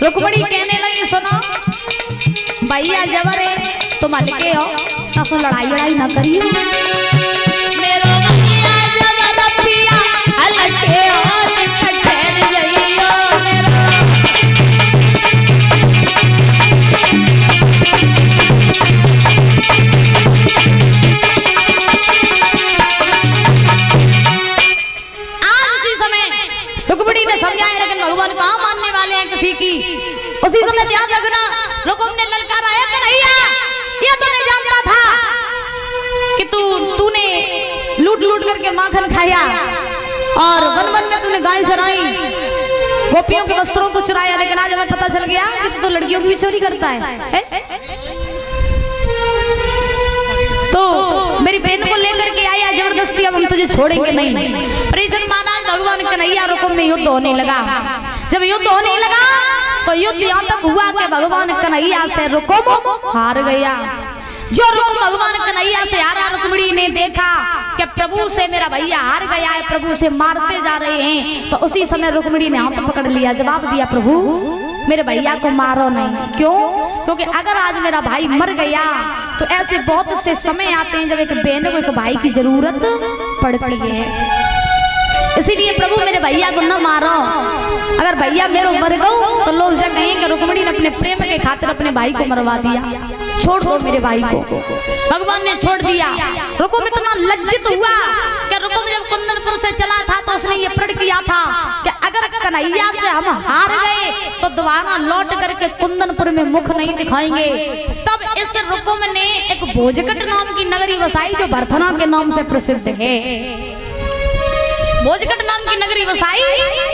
रुक्मणी कहने लगी सुनो भैया जबर है तुम हल्के हो तो लड़ाई लड़ाई ना करिए मेरो भैया जबर पिया हल्के हो उसी समय ध्यान रखना रुकुम ने ललकारा है कन्हैया ये तो नहीं जानता था कि तूने लूट लूट करके माखन खाया और वन वन में तूने गाय चराई गोपियों के वस्त्रों को चुराया लेकिन आज हमें पता चल गया कि तू तो लड़कियों की भी चोरी करता है? तो मेरी बहन को लेकर के आया जबरदस्ती अब हम तुझे छोड़ेंगे नहीं। परिजन महाराज भगवान कन्हैया रुकुम में युद्ध होने लगा। जब युद्ध होने लगा तो युद्ध यहाँ तक हुआ कि भगवान कन्हैया से रुकुम हार गया। जो रुकुम भगवान कन्हैया से हारा रुक्मिणी ने देखा कि प्रभु से मेरा भैया हार गया है, प्रभु से मारते जा रहे हैं, तो उसी समय रुक्मिणी ने हाथ पकड़ लिया, जवाब दिया प्रभु मेरे भैया को मारो नहीं। क्यों? क्योंकि अगर आज मेरा भाई मर गया तो ऐसे बहुत से समय आते हैं जब एक बहन को एक भाई की जरूरत पड़ती है। इसीलिए प्रभु मेरे भैया को न मारो। अगर भैया मेरे मर गए तो लोग जब कहेंगे रुक्मिणी ने अपने प्रेम के खातिर अपने भाई को मरवा दिया, छोड़ दो मेरे भाई को। भगवान ने छोड़ दिया। रुकुम इतना लज्जित हुआ कि रुकुम जब कुंदनपुर से चला था तो उसने ये प्रण किया था कि अगर कन्हैया से हम हार गए तो दोबारा लौट करके कुंदनपुर में मुख नहीं दिखाएंगे। तब इस रुकुम ने एक भोजकट नाम की नगरी बसाई जो भरथना के नाम से प्रसिद्ध है। भोजकट नाम की नगरी बसाई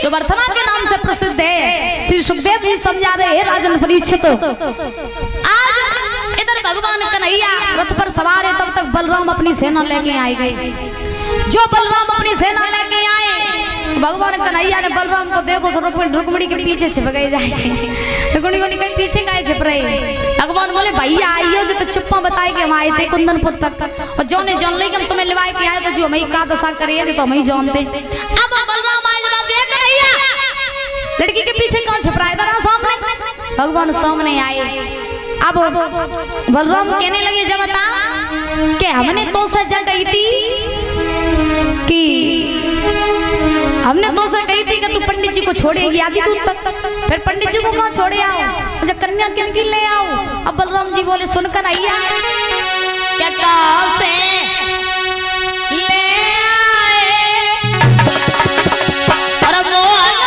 जो भरथना के नाम से प्रसिद्ध है। श्री सुखदेव जी समझा रहे हैं राजन परीक्षित। आज इधर भगवान कन्हैया रथ पर सवार है, तब तक बलराम अपनी सेना लेके आए गए। जो बलराम अपनी सेना लेके आए भगवान कन्हैया ने बलराम को देखो रुक्मिणी के पीछे छिप गए जाएंगे। रुक्मिणी को निकल पीछे गए छिप रहे। भगवान बोले भैया आइयो जो तो चुप्पा बताए कि हम आए थे कुंदनपुर तक और जो ने जान ली कि हम तुम्हें लिवाए के आए तो जो हमें का दशा करिए तो हम ही जानते। अब बलराम आए जवाब दिया कन्हैया लड़की के पीछे कौन छिप रहा है? इधर सामने। भगवान सामने आए। अब बलराम कहने लगे जब बता कि हमने तो सजा कही थी कि हमने तो से कही थी कि तू पंडित जी को छोड़ेगी आदि दूध तक, फिर पंडित जी को कहाँ छोड़े आओ, जब कन्या किनकी ले आओ। अब बलराम जी बोले सुनकर आइया क्या कहाँ से ले आए और मोहन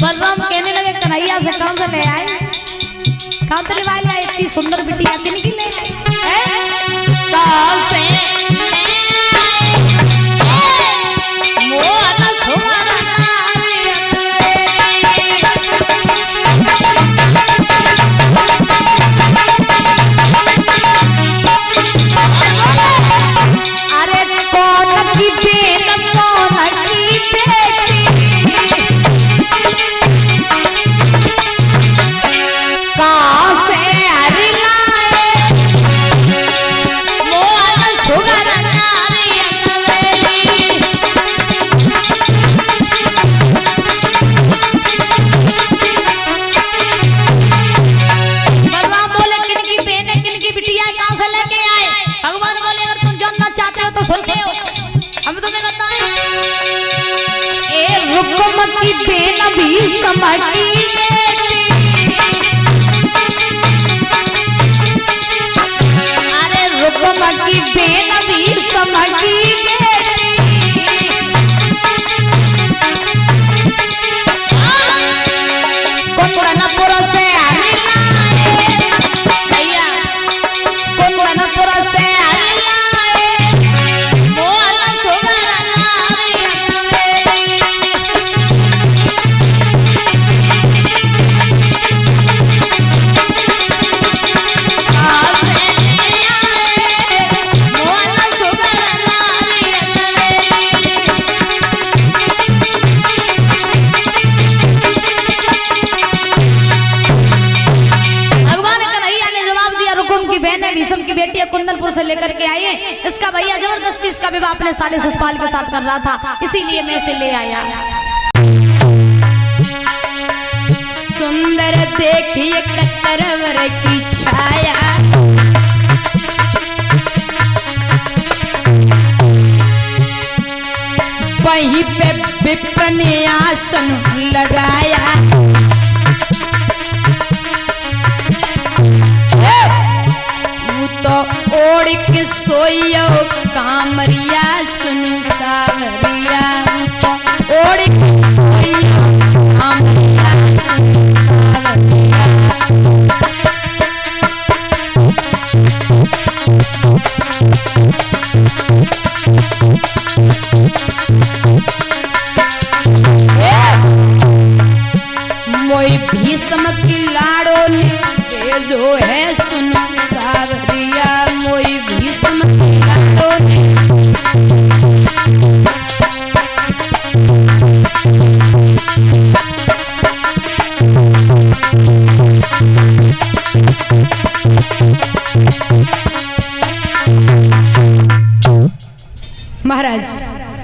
बलराम कहने लगे कन्हैया से कहाँ से ले आए? कहाँ से ले आए? इतनी सुंदर बिटिया किनकी ले आए? कहाँ से अरे कौन की बेन कौन की बेटी की बेन भी समकी अरे रुकुम की बेन भी समकी कुंदनपुर से भैया कुंदनपुर से जौनपुर से लेकर के आए। इसका भैया जबरदस्ती इसका विवाह अपने साले ससुराल के साथ कर रहा था, इसीलिए मैं इसे ले आया। सुंदर देखिए कतरवर की छाया, वहीं पे विप्र ने आसन लगाया। वो तो ओढ़ के सोइयो कामरिया सुनु सावरिया, तो ओढ़ के सोइयो कामरिया सुनु सावरिया। मोई भीष्म की लाड़ो ने जो है सुनो सावरिया, मोई भीष्म की लाड़ो ने महाराज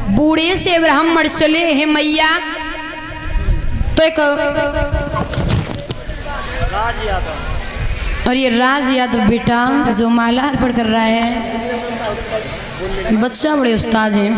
बूढ़े से ब्राह्मण चले हैं मैया, तो एक राज यादव और ये राज यादव बेटा जो माला अर्पण कर रहा है, बच्चा बड़े उस्ताद हैं।